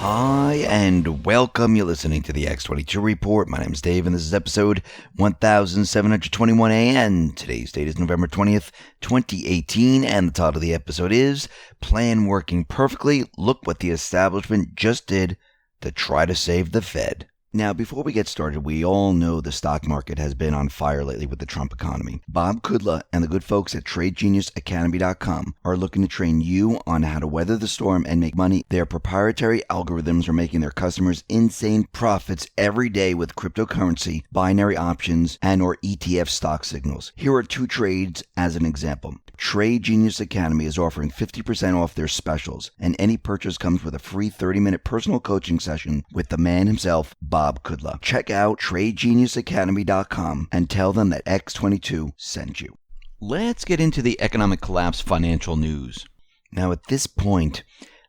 Hi and welcome. You're listening to the X22 Report. My name is Dave and this is episode 1721 and today's date is November 20th, 2018, and the title of the episode is Plan Working Perfectly. Look what the establishment just did to try to save the Fed. Now, before we get started, we all know the stock market has been on fire lately with the Trump economy. Bob Kudla and the good folks at TradeGeniusAcademy.com are looking to train you on how to weather the storm and make money. Their proprietary algorithms are making their customers insane profits every day with cryptocurrency, binary options, and or ETF stock signals. Here are two trades as an example. Trade Genius Academy is offering 50% off their specials, and any purchase comes with a free 30-minute personal coaching session with the man himself, Bob Kudla. Check out TradeGeniusAcademy.com and tell them that X22 sent you. Let's get into the economic collapse financial news. Now, at this point,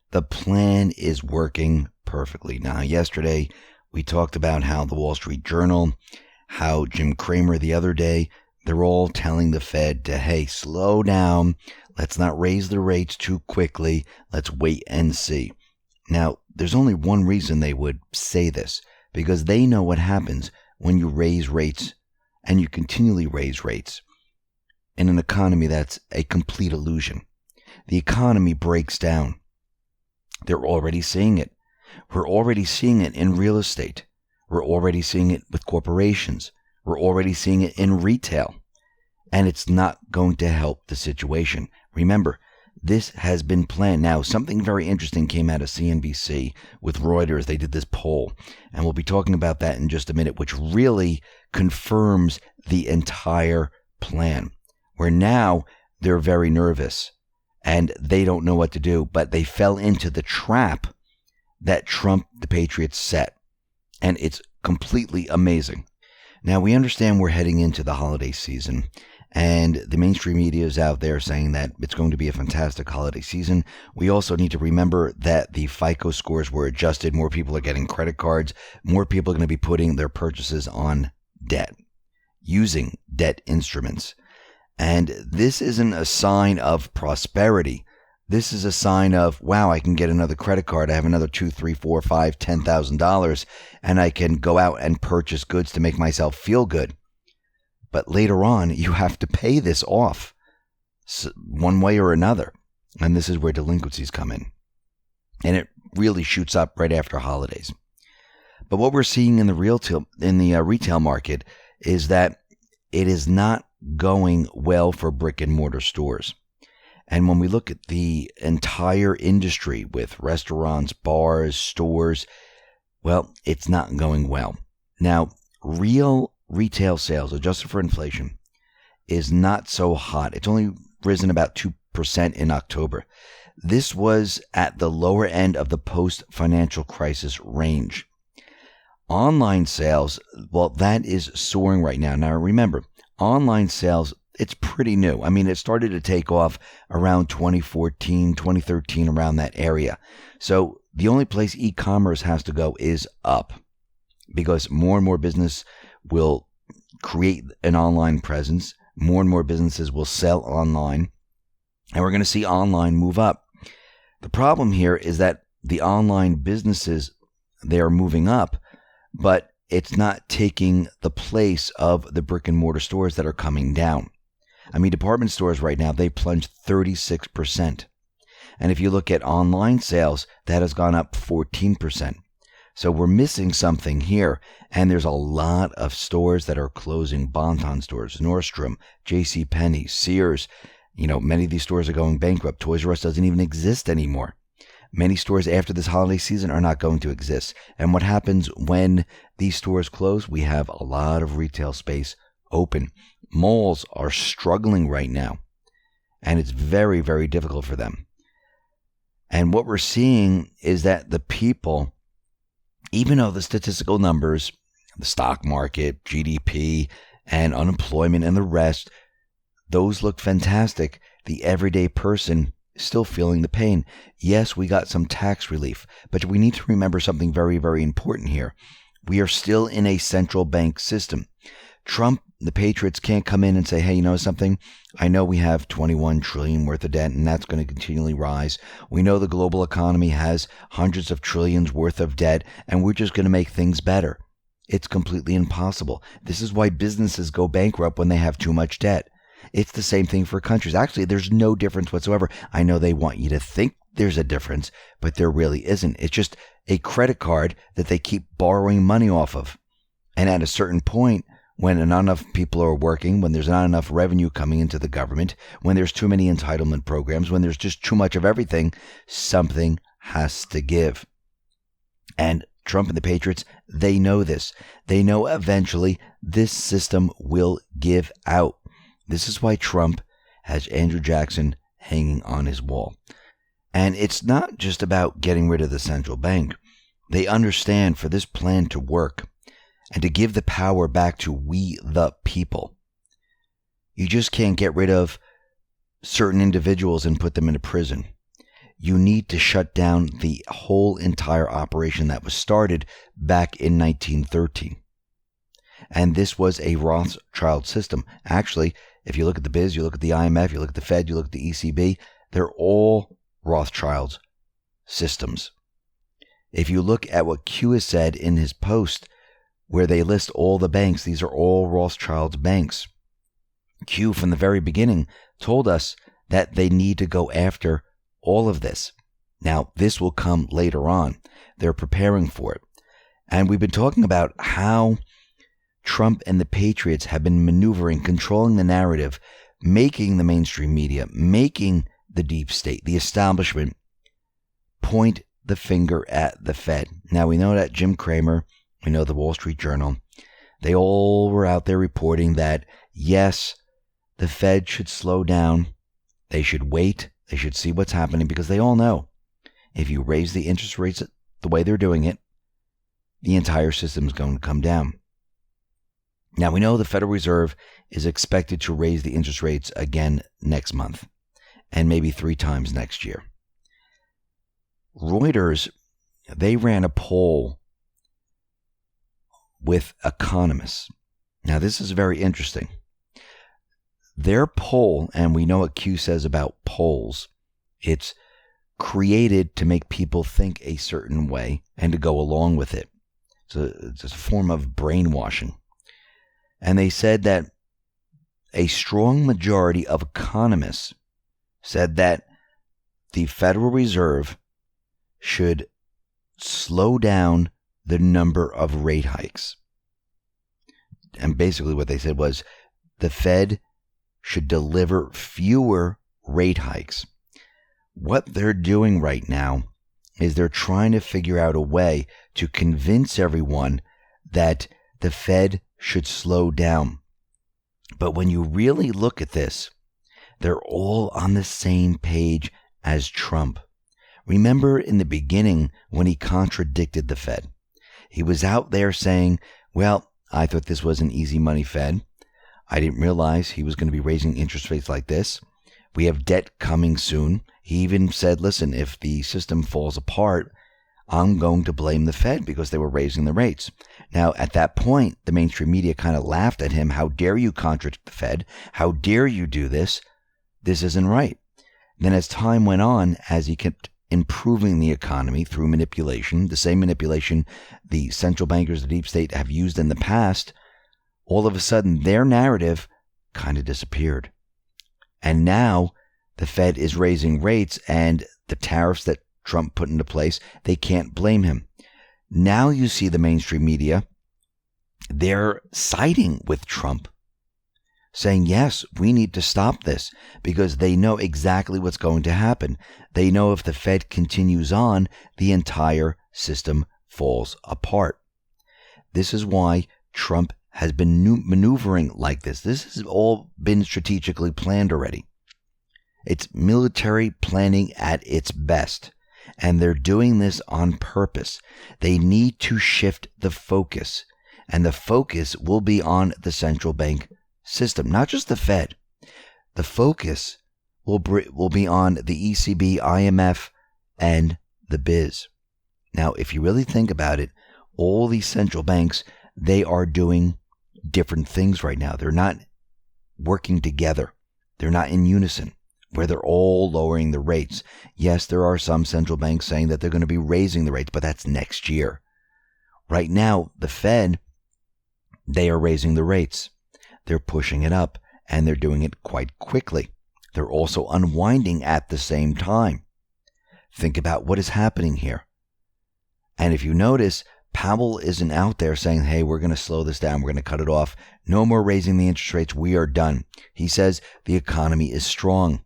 the plan is working perfectly. Now, yesterday, we talked about how the Wall Street Journal, how Jim Cramer the other day, they're all telling the Fed to, hey, slow down. Let's not raise the rates too quickly. Let's wait and see. Now, there's only one reason they would say this, because they know what happens when you raise rates and you continually raise rates. In an economy, that's a complete illusion. The economy breaks down. They're already seeing it. We're already seeing it in real estate. We're already seeing it with corporations. We're already seeing it in retail, and it's not going to help the situation. Remember, this has been planned. Now, something very interesting came out of CNBC with Reuters. They did this poll, and we'll be talking about that in just a minute, which really confirms the entire plan, where now they're very nervous, and they don't know what to do, but they fell into the trap that Trump, the Patriots, set, and it's completely amazing. Now, we understand we're heading into the holiday season, and the mainstream media is out there saying that it's going to be a fantastic holiday season. We also need to remember that the FICO scores were adjusted. More people are getting credit cards. More people are going to be putting their purchases on debt, using debt instruments. And this isn't a sign of prosperity. This is a sign of, wow, I can get another credit card. I have another $2,000, $3,000, $4,000, $5,000, $10,000, and I can go out and purchase goods to make myself feel good. But later on, you have to pay this off one way or another. And this is where delinquencies come in. And it really shoots up right after holidays. But what we're seeing in the retail market is that it is not going well for brick and mortar stores. And when we look at the entire industry with restaurants, bars, stores, well, it's not going well. Now, real retail sales, adjusted for inflation, is not so hot. It's only risen about 2% in October. This was at the lower end of the post-financial crisis range. Online sales, well, that is soaring right now. Now, remember, online sales, it's pretty new. I mean, it started to take off around 2014, 2013, around that area. So the only place e-commerce has to go is up, because more and more business will create an online presence. More and more businesses will sell online, and we're going to see online move up. The problem here is that the online businesses, they are moving up, but it's not taking the place of the brick and mortar stores that are coming down. I mean, department stores right now, they plunged 36%. And if you look at online sales, that has gone up 14%. So we're missing something here. And there's a lot of stores that are closing. Bon-Ton stores, Nordstrom, JCPenney, Sears. You know, many of these stores are going bankrupt. Toys R Us doesn't even exist anymore. Many stores after this holiday season are not going to exist. And what happens when these stores close? We have a lot of retail space open. Malls are struggling right now, and it's very, very difficult for them. And what we're seeing is that the people, even though the statistical numbers, the stock market, GDP, and unemployment and the rest, those look fantastic, the everyday person is still feeling the pain. Yes, we got some tax relief, but we need to remember something very, very important here. We are still in a central bank system. Trump the patriots can't come in and say, hey, you know something? I know we have 21 trillion worth of debt, and that's going to continually rise. We know the global economy has hundreds of trillions worth of debt, and we're just going to make things better. It's completely impossible. This is why businesses go bankrupt when they have too much debt. It's the same thing for countries. Actually, there's no difference whatsoever. I know they want you to think there's a difference, but there really isn't. It's just a credit card that they keep borrowing money off of. And at a certain point, when not enough people are working, when there's not enough revenue coming into the government, when there's too many entitlement programs, when there's just too much of everything, something has to give. And Trump and the Patriots, they know this. They know eventually this system will give out. This is why Trump has Andrew Jackson hanging on his wall. And it's not just about getting rid of the central bank. They understand for this plan to work and to give the power back to we the people, you just can't get rid of certain individuals and put them into prison. You need to shut down the whole entire operation that was started back in 1913. And this was a Rothschild system. Actually, if you look at the biz, you look at the IMF, you look at the Fed, you look at the ECB, they're all Rothschild's systems. If you look at what Q has said in his post, where they list all the banks, these are all Rothschild's banks. Q, from the very beginning, told us that they need to go after all of this. Now, this will come later on. They're preparing for it. And we've been talking about how Trump and the Patriots have been maneuvering, controlling the narrative, making the mainstream media, making the deep state, the establishment, point the finger at the Fed. Now, we know that Jim Cramer, we know the Wall Street Journal, they all were out there reporting that, yes, the Fed should slow down. They should wait. They should see what's happening, because they all know if you raise the interest rates the way they're doing it, the entire system is going to come down. Now, we know the Federal Reserve is expected to raise the interest rates again next month, and maybe 3 times next year. Reuters, they ran a poll with economists. Now, this is very interesting. Their poll, and we know what Q says about polls, it's created to make people think a certain way and to go along with it. It's a form of brainwashing. And they said that a strong majority of economists said that the Federal Reserve should slow down the number of rate hikes. And basically what they said was the Fed should deliver fewer rate hikes. What they're doing right now is they're trying to figure out a way to convince everyone that the Fed should slow down. But when you really look at this, they're all on the same page as Trump. Remember in the beginning when he contradicted the Fed? He was out there saying, well, I thought this was an easy money Fed. I didn't realize he was going to be raising interest rates like this. We have debt coming soon. He even said, listen, if the system falls apart, I'm going to blame the Fed because they were raising the rates. Now, at that point, the mainstream media kind of laughed at him. How dare you contradict the Fed? How dare you do this? This isn't right. Then as time went on, as he kept improving the economy through manipulation, the same manipulation the central bankers, the deep state have used in the past, all of a sudden their narrative kind of disappeared. And now the Fed is raising rates, and the tariffs that Trump put into place, they can't blame him. Now you see the mainstream media, they're siding with Trump, saying, yes, we need to stop this, because they know exactly what's going to happen. They know if the Fed continues on, the entire system falls apart. This is why Trump has been maneuvering like this. This has all been strategically planned already. It's military planning at its best. And they're doing this on purpose. They need to shift the focus. And the focus will be on the central bank system, not just the Fed. The focus will be on the ECB, IMF, and the biz. Now, if you really think about it, all these central banks, they are doing different things right now. They're not working together. They're not in unison, where they're all lowering the rates. Yes, there are some central banks saying that they're going to be raising the rates, but that's next year. Right now, the Fed, they are raising the rates. They're pushing it up, and they're doing it quite quickly. They're also unwinding at the same time. Think about what is happening here. And if you notice, Powell isn't out there saying, hey, we're going to slow this down. We're going to cut it off. No more raising the interest rates. We are done. He says the economy is strong.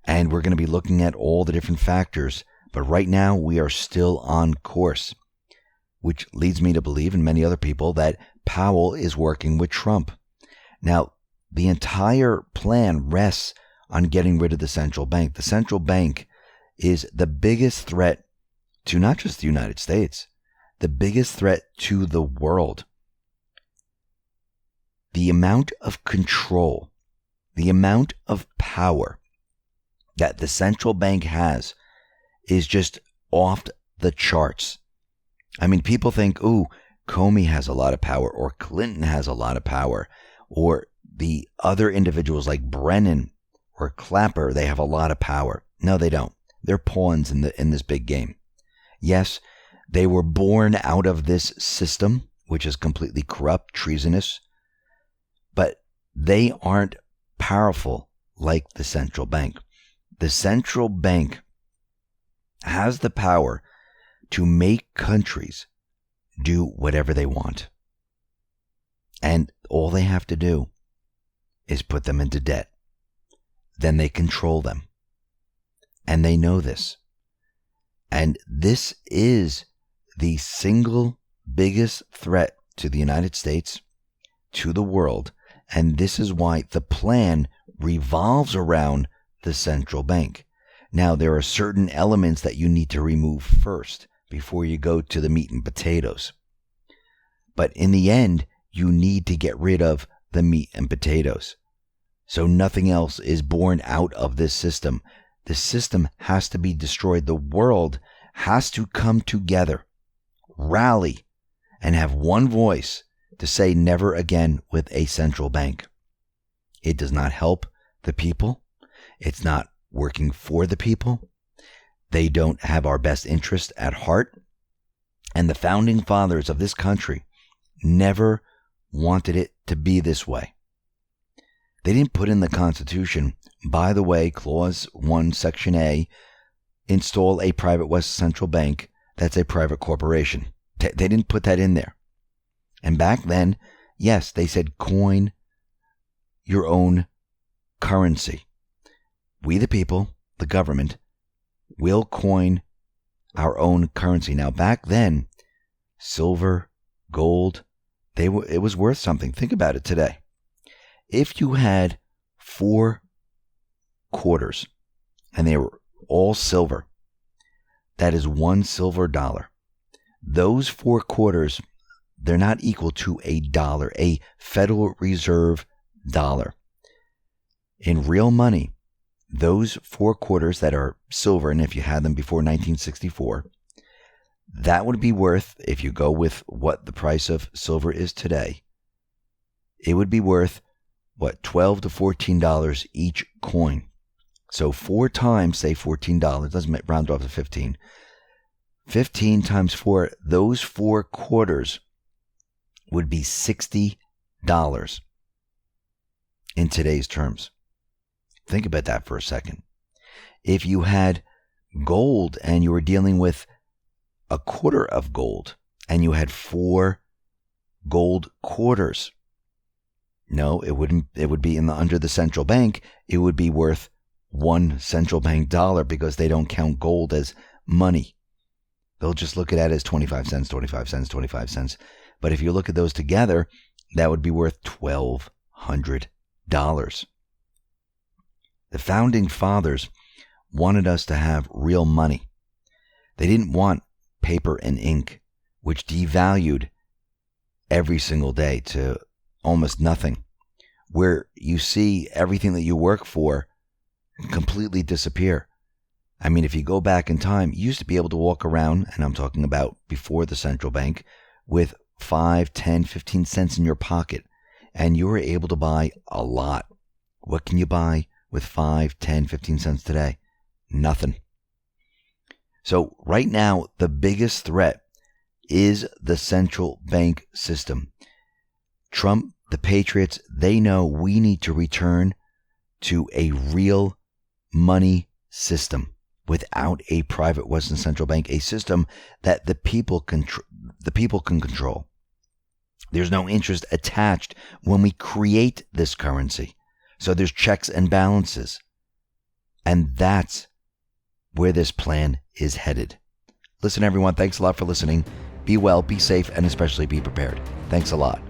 And we're going to be looking at all the different factors. But right now, we are still on course, which leads me to believe, and many other people, that Powell is working with Trump. Now, the entire plan rests on getting rid of the central bank. The central bank is the biggest threat to not just the United States, the biggest threat to the world. The amount of control, the amount of power that the central bank has is just off the charts. I mean, people think, ooh, Comey has a lot of power, or Clinton has a lot of power, or the other individuals like Brennan or Clapper, they have a lot of power. No, they don't. They're pawns in this big game. Yes, they were born out of this system, which is completely corrupt, treasonous, but they aren't powerful like the central bank. The central bank has the power to make countries do whatever they want. And all they have to do is put them into debt. Then they control them. And they know this. And this is the single biggest threat to the United States, to the world. And this is why the plan revolves around the central bank. Now, there are certain elements that you need to remove first before you go to the meat and potatoes. But in the end, you need to get rid of the meat and potatoes. So nothing else is born out of this system. The system has to be destroyed. The world has to come together, rally, and have one voice to say never again with a central bank. It does not help the people. It's not working for the people. They don't have our best interest at heart. And the founding fathers of this country never wanted it to be this way. They didn't put in the Constitution, by the way, Clause 1, Section A, install a private West Central Bank that's a private corporation. They didn't put that in there. And back then, yes, they said coin your own currency. We the people, the government, will coin our own currency. Now back then, silver, gold, it was worth something. Think about it today. If you had 4 quarters and they were all silver, that is 1 silver dollar. Those 4 quarters, they're not equal to a dollar, a Federal Reserve dollar. In real money, those 4 quarters that are silver, and if you had them before 1964, that would be worth, if you go with what the price of silver is today, it would be worth, $12 to $14 each coin. So 4 times, say $14, doesn't round off to 15. 15 times 4, those 4 quarters would be $60 in today's terms. Think about that for a second. If you had gold and you were dealing with a quarter of gold and you had 4 gold quarters, no, it wouldn't. It would be under the central bank. It would be worth 1 central bank dollar because they don't count gold as money. They'll just look at it as 25 cents, 25 cents, 25 cents. But if you look at those together, that would be worth $1,200. The founding fathers wanted us to have real money. They didn't want paper and ink, which devalued every single day to almost nothing, where you see everything that you work for completely disappear. I mean, if you go back in time, you used to be able to walk around, and I'm talking about before the central bank, with 5, 10, 15 cents in your pocket, and you are able to buy a lot. What can you buy with 5, 10, 15 cents today? Nothing. So right now, the biggest threat is the central bank system. Trump, the Patriots, they know we need to return to a real money system without a private Western central bank, a system that the people can control. There's no interest attached when we create this currency. So there's checks and balances. And that's where this plan is headed. Listen, everyone, thanks a lot for listening. Be well, be safe, and especially be prepared. Thanks a lot.